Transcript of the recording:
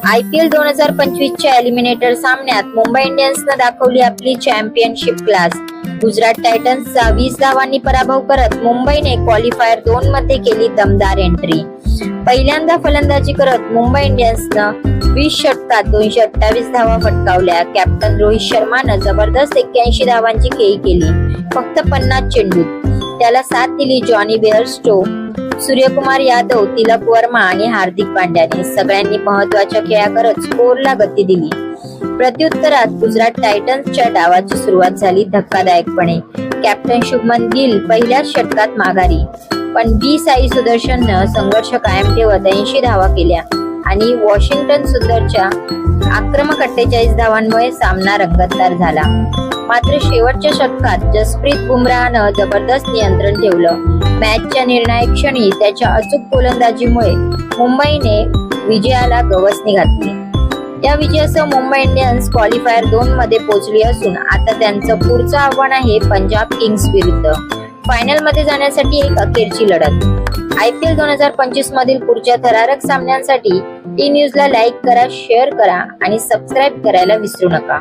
IPL 2025च्या eliminator सामन्यात मुंबई इंडियन्सनं दाखवली आपली चॅम्पियनशिप क्लास. गुजरात टायटन्सचा 20 धावांनी पराभव करत मुंबईने क्वालिफायर 2 मध्ये केली दमदार एंट्री. पहिल्यांदा फलंदाजी करत मुंबई इंडियन्सनं 20 षटकात 228 धावा फटकावल्या. कॅप्टन रोहित शर्मानं जबरदस्त 81 धावांची खेळी केली. फक्त 50 चेंडूत त्याला साथ दिली जॉनी बेअरस्टो, सूर्यकुमार यादव, तिलक वर्मा आणि हार्दिक पांड्याने. सगळ्यांनी महत्वाच्या खेळ्या करत स्कोरला गती दिली. प्रत्युत्तरात गुजरात टायटन्सच्या डावाची सुरुवात झाली धक्कादायकपणे. कॅप्टन शुभमन गिल पहिल्याच षटकात माघारी, पण बी साई सुदर्शननं संघर्ष कायम ठेवत 80 धावा केल्या आणि वॉशिंग्टन सुंदरच्या आक्रमक 48 धावांमुळे सामना रंगतदार झाला. मात्र शेवटच्या षटकात जसप्रीत बुमराहनं जबरदस्त नियंत्रण ठेवलं. मॅचच्या निर्णायक क्षणी त्याच्या अचूक गोलंदाजीमुळे मुंबईने विजयाला गवसणी घातली. या विजयासह मुंबई इंडियन्स क्वालिफायर 2 मध्ये पोहोचली असून आता त्यांचं पुढचं आव्हान आहे पंजाब किंग्स विरुद्ध फायनल मध्ये जाण्यासाठी एक अखेरची लढत. IPL 2025 मधील पुढच्या थरारक सामन्यांसाठी टी न्यूजला लाईक करा, शेअर करा आणि सबस्क्राईब करायला विसरू नका.